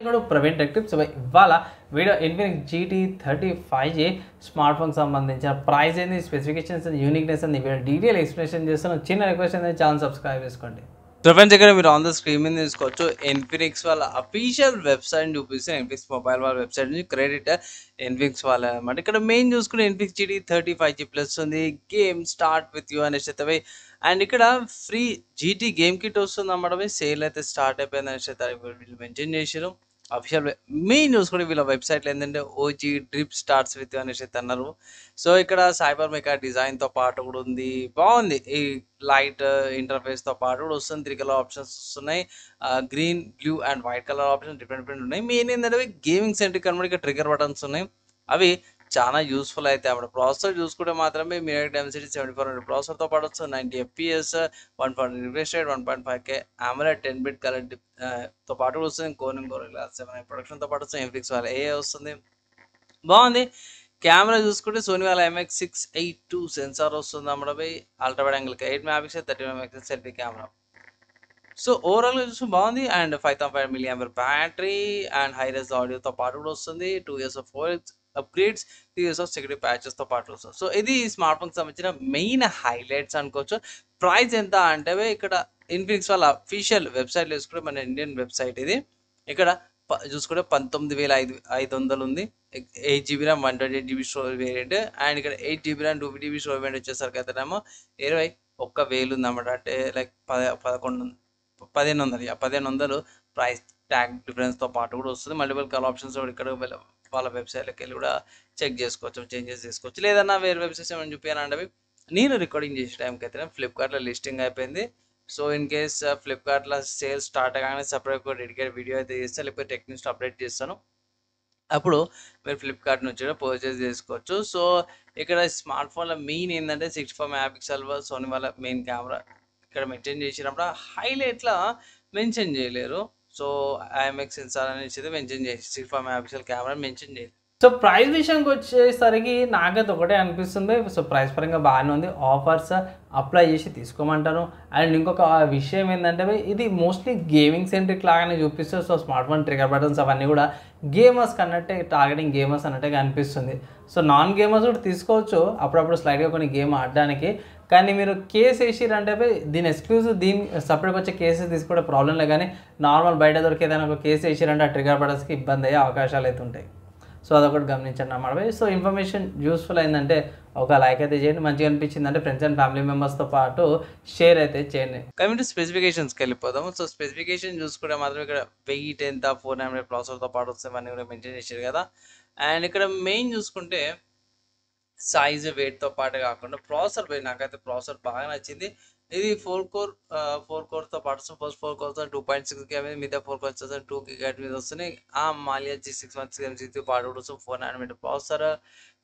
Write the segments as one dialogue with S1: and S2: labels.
S1: ఇక్కడ Praveen tech tips ఇవాళ video Infinix GT35J smart ఫోన్కి సంబంధించిన ప్రైస్ ఏంది, స్పెసిఫికేషన్స్, యూనిక్నెస్ అని వీడియో డీటెయిల్ ఎక్స్ప్లెనేషన్ చేస్తాను. చిన్న రిక్వెస్ట్ అనేది ఛానల్ సబ్స్క్రైబ్ చేసుకోండి.
S2: సో ఫ్రెండ్స్, ఇక్కడ మీరు ఆన్ ద స్క్రీన్ మీద తీసుకోవచ్చు. ఇన్ఫినిక్స్ వాళ్ళ అఫీషియల్ వెబ్సైట్ చూపిస్తే ఇన్ఫినిక్స్ మొబైల్ వాళ్ళ వెబ్సైట్ నుంచి క్రెడిట్ ఇన్ఫినిక్స్ వాళ్ళ అనమాట. ఇక్కడ మెయిన్ చూసుకుని ఇన్ఫినిక్స్ GT35G ప్లస్ ఉంది. గేమ్ స్టార్ట్ విత్ యూ అనేసి అయితే అండ్ ఇక్కడ ఫ్రీ GT గేమ్ కిట్ వస్తుంది అన్నమాట. సేల్ అయితే స్టార్ట్ అయిపోయింది అనేసి అయితే వీళ్ళు మెన్షన్ చేశారు. అఫీషియల్ మెయిన్ చూసుకుంటే వీళ్ళ వెబ్సైట్లో ఏంటంటే ఓజీ డ్రిప్ స్టార్ట్స్ విత్ అనేసి అయితే అన్నారు. సో ఇక్కడ సైబర్ మెకా డిజైన్తో పాటు కూడా ఉంది. బాగుంది. ఈ లైట్ ఇంటర్ఫేస్తో పాటు కూడా వస్తుంది. 3 కలర్ ఆప్షన్స్ వస్తున్నాయి. Green, blue and white colour options different ఉన్నాయి. మెయిన్ ఏంటంటే గేమింగ్ సెంట్రిక్ అనమాట. ఇక్కడ ట్రిగర్ బటన్స్ ఉన్నాయి. అవి చాలా యూస్ఫుల్ అయితే అన్నమాట. ప్రాసెసర్ చూసుకుంటే మాత్రమే మీడియాటెక్ డైమెన్సిటీ 7400 ప్రాసెసర్తో పాటు వస్తుంది. 90 FPS, 140 refresh rate, 1.5K AMOLED 10-bit colour తో పాటు వస్తుంది. కోనింగ్ గొరిల్లా 7 ప్రొడక్షన్తో పాటు వస్తుంది. ఇన్ఫినిక్స్ వాళ్ళ AI వస్తుంది. బాగుంది. కెమెరా చూసుకుంటే సోనీ వాళ్ళ MX682 సెన్సార్ వస్తుంది అన్నమాట. Ultra wide angle 8 megapixel 30 megapixel selfie camera. So ఓవరాల్గా చూస్తే బాగుంది. And 5,500 mAh battery and hi-res ఆడియోతో పాటు కూడా వస్తుంది. 2 years of voice upgrades, 3 years of security ప్యాచెస్తో పాటు వస్తుంది. సో ఇది స్మార్ట్ ఫోన్కి సంబంధించిన మెయిన్ హైలైట్స్ అనుకోవచ్చు. ప్రైస్ ఎంత అంటే ఇక్కడ ఇన్ఫినిక్స్ వాళ్ళ అఫీషియల్ వెబ్సైట్లో చూసుకుంటే మన ఇండియన్ వెబ్సైట్ ఇది. ఇక్కడ చూసుకుంటే 19,500 ఉంది. 8GB RAM 128GB storage variant. And ఇక్కడ 8GB RAM 250GB storage variant వచ్చేసరికి అయితేనేమో 21,000 ఉందన్నమాట. అంటే లైక్ 1500 ప్రైస్ ట్యాగ్ డిఫరెన్స్తో పాటు కూడా వస్తుంది. మల్టిపుల్ కలర్ ఆప్షన్స్ కూడా ఇక్కడ వాళ్ళ వెబ్సైట్లోకి వెళ్ళి కూడా చెక్ చేసుకోవచ్చు, చేంజెస్ చేసుకోవచ్చు. లేదన్నా వేరే వెబ్సైట్స్ ఏమైనా చూపించాలంటే నేను రికార్డింగ్ చేసే టైంకి అయితే ఫ్లిప్కార్ట్లో లిస్టింగ్ అయిపోయింది. సో ఇన్ కేస్ ఫ్లిప్కార్ట్లో సేల్స్ స్టార్ట్ అవ్వగానే సపరేట్గా డెడికేట్ వీడియో అయితే చేస్తాను, లేకపోతే టెక్నిక్స్ అప్డేట్ చేస్తాను. అప్పుడు మీరు ఫ్లిప్కార్ట్ నుంచి కూడా పర్చేస్ చేసుకోవచ్చు. సో ఇక్కడ స్మార్ట్ ఫోన్లో మెయిన్ ఏంటంటే 64 మెగాపిక్సెల్ సోనీ వాళ్ళ మెయిన్ కెమెరా ఇక్కడ మెన్షన్ చేసినప్పుడు హైలైట్లా మెన్షన్ చేయలేరు. సో IMX సెన్సార్ అనేది మెన్షన్ చేసి 64 మెగాపిక్సెల్ కెమెరా మెన్షన్ చేయలేదు.
S1: సో ప్రైస్ విషయానికి వచ్చేసరికి నాకైతే ఒకటే అనిపిస్తుంది. సో ప్రైస్ పరంగా బాగానే ఉంది. ఆఫర్స్ అప్లై చేసి తీసుకోమంటాను. అండ్ ఇంకొక విషయం ఏంటంటే ఇది మోస్ట్లీ గేమింగ్ సెంట్రిక్ లాగానే చూపిస్తుంది. So smart phone trigger buttons అవన్నీ కూడా గేమర్స్ అన్నట్టే, టార్గెటింగ్ గేమర్స్ అన్నట్టుగా అనిపిస్తుంది. సో నాన్ గేమర్స్ కూడా తీసుకోవచ్చు అప్పుడప్పుడు స్లైడ్గా కొన్ని గేమ్ ఆడడానికి. కానీ మీరు కేసు వేసిరంటే దీని ఎక్స్క్లూజివ్ దీని సపరేట్గా వచ్చే కేసెస్ తీసుకుంటే ప్రాబ్లం లేదు. కానీ నార్మల్ బయట దొరికేదైనా ఒక కేసు వేసిరంటే ఆ ట్రిగర్ బటన్స్కి ఇబ్బంది అయ్యే అవకాశాలు అయితే ఉంటాయి. సో అదొకటి గమనించండి అన్నమాట. సో ఇన్ఫర్మేషన్ యూస్ఫుల్ అయిందంటే ఒక లైక్ అయితే చేయండి. మంచిగా అనిపించింది అంటే ఫ్రెండ్స్ అండ్ ఫ్యామిలీ మెంబర్స్తో పాటు షేర్ అయితే చేయండి.
S2: కమింగ్ టు స్పెసిఫికేషన్స్కి వెళ్ళిపోదాము. సో స్పెసిఫికేషన్ చూసుకుంటే మాత్రం ఇక్కడ వెయిట్ ఎంత, 400 ప్రాసెసర్తో పాటు వస్తామని కూడా మెన్షన్ చేశారు కదా. అండ్ ఇక్కడ మెయిన్ చూసుకుంటే సైజ్ వెయిట్తో పాటు కాకుండా ప్రాసెసర్ వెయిట్, నాకైతే ప్రాసెసర్ బాగా నచ్చింది. ఇది 4 కోర్తో పాటు ఫస్ట్ 4 కోర్స్ 2.6 మీద, మిగతా 4 కోర్స్ 2 GHz మీద వస్తున్నాయి. ఆ మాలియా G616 పాటు కూడా 4 nanometer ప్రాసెసర్,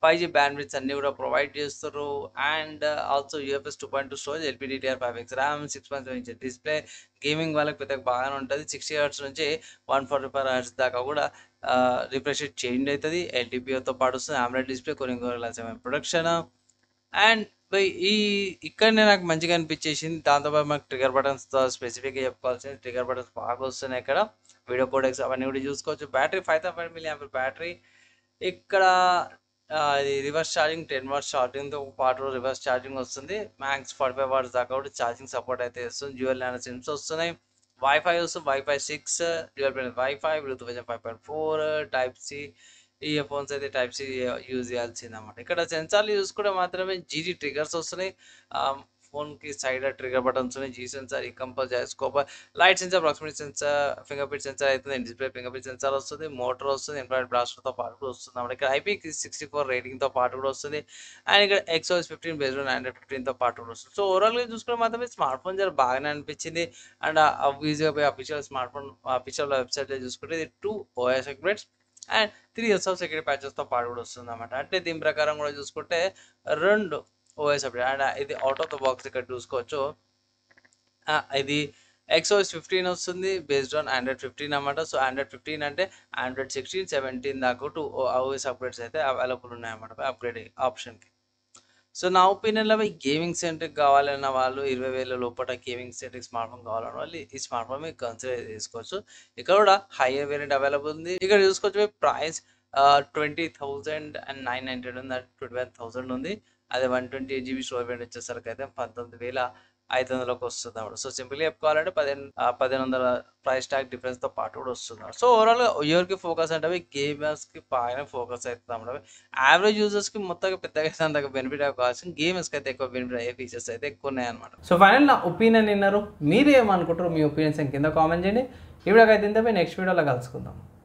S2: 5G బ్యాండ్విడ్త్ అన్ని కూడా ప్రొవైడ్ చేస్తారు. And also UFS 2.2 storage, LPDDR5X RAM, 6.7 inch display. Gaming వాళ్ళకి పెద్దగా బాగానే ఉంటుంది. 60 Hz నుంచి 144 Hz దాకా కూడా రిఫ్రెష్ రేట్ చేంజ్ అవుతుంది. LTPOతో పాటు వస్తుంది. AMOLED display, Corning Gorilla 7 protection. And ఇక్కడనే నాకు మంచిగా అనిపించేసింది. దాంతోపాటు మనకు ట్రిగర్ బటన్స్తో స్పెసిఫిక్గా చెప్పుకోవాల్సింది. ట్రిగర్ బటన్స్ బాగా వస్తున్నాయి. ఇక్కడ వీడియో కోడెక్స్ అవన్నీ కూడా చూసుకోవచ్చు. Battery 5,500 mAh battery. ఇక్కడ ఇది రివర్స్ ఛార్జింగ్, 10 watts ఛార్జింగ్తో పాటు రివర్స్ ఛార్జింగ్ వస్తుంది. మ్యాక్స్ 45 watts దాకా కూడా ఛార్జింగ్ సపోర్ట్ అయితే వస్తుంది. డ్యూయల్ నానో సిమ్స్ వస్తున్నాయి. వైఫై వస్తుంది. WiFi 6, dual band WiFi, Bluetooth version 5.4, type C. Earphones అయితే టైప్ సి యూజ్ చేయాల్సింది అన్నమాట. ఇక్కడ సెన్సార్లు చూసుకుంటే మాత్రమే GT ట్రిగర్స్ వస్తున్నాయి. ఫోన్కి సైడ్ ట్రిగర్ బటన్స్ ఉన్నాయి. G sensor, compass, gyroscope, light sensor, proximity sensor, fingerprint sensor అవుతుంది. డిస్ప్లే ఫింగర్ ప్రింట్ సెన్సార్ వస్తుంది. మోటార్ వస్తుంది. ఇన్ఫ్రారెడ్ బ్లాస్టర్తో పాటు కూడా వస్తుంది అన్నమాట. ఇక్కడ IP64 రేటింగ్తో పాటు కూడా వస్తుంది. అండ్ ఇక్కడ XOS 15 బేస్డ్ ఆన్ Android 15తో పాటు కూడా వస్తుంది. సో ఓవరాల్గా చూసుకుంటే మాత్రమే స్మార్ట్ ఫోన్ చాలా బాగానే అనిపించింది. అండ్ ఈజీగా పోయి అఫీషియల్ స్మార్ట్ ఫోన్ అఫీషియల్ వెబ్సైట్లో చూసుకుంటే ఇది 2 OS upgrades and 3 years of security ప్యాచెస్తో పాటు కూడా వస్తుంది అన్నమాట. అంటే దీని ప్రకారం కూడా చూసుకుంటే 2 OS అప్డేట్. అండ్ ఇది అవుట్ ఆఫ్ ద బాక్స్ ఇక్కడ చూసుకోవచ్చు. ఇది XOS 15 వస్తుంది బేస్డ్ ఆన్ Android 15 అన్నమాట. సో Android 15 అంటే Android 16, 17 దాకా 2 OS అప్గ్రేడ్స్ అయితే అవైలబుల్ ఉన్నాయన్నమాట అప్గ్రేడ్ ఆప్షన్కి. సో నా ఒపీనియన్‌లో ఈ గేమింగ్ సెంట్రిక్ కావాలన్న వాళ్ళు 20,000 లోపట గేమింగ్ సెంట్రిక్ స్మార్ట్ ఫోన్ కావాలన్న వాళ్ళు ఈ స్మార్ట్ ఫోన్ మీరు కన్సిడర్ చేసుకోవచ్చు. ఇక్కడ కూడా హైయర్ వేరియంట్ అవైలబుల్ ఉంది. ఇక్కడ చూసుకోవచ్చు ప్రైస్ 20,900 ఉంది. అది 21,000 ఉంది. అదే 128 జీబీ స్టోరేజ్ వేరియంట్ వచ్చేసరికి అయితే 19,500కి వస్తుంది అన్నమాట. సో సింపుల్‌గా చెప్పుకోవాలంటే 1500 ప్రైస్ ట్యాగ్ డిఫరెన్స్‌తో పాటు కూడా వస్తుంది. సో ఓవరాల్‌గా ఎవరికి ఫోకస్ అంటే గేమర్స్‌కి బాగానే ఫోకస్ అవుతుంది అన్నమాట. యావరేజ్ యూజర్స్‌కి మొత్తంగా పెద్దగా అయితే అంతగా బెనిఫిట్ కావాల్సిన గేమర్స్‌కి అయితే ఎక్కువ బెనిఫిట్ అయ్యే ఫీచర్స్ అయితే ఎక్కువ ఉన్నాయన్నమాట.
S1: సో ఫైనల్ నా ఒపీనియన్ విన్నారు. మీరు ఏమనుకుంటారు? మీ ఒపీనియన్స్ కింద కామెంట్ చేయండి. ఈ వీడియోకి అయితే ఇంతపై నెక్స్ట్ వీడియోలో కలుసుకుందాం.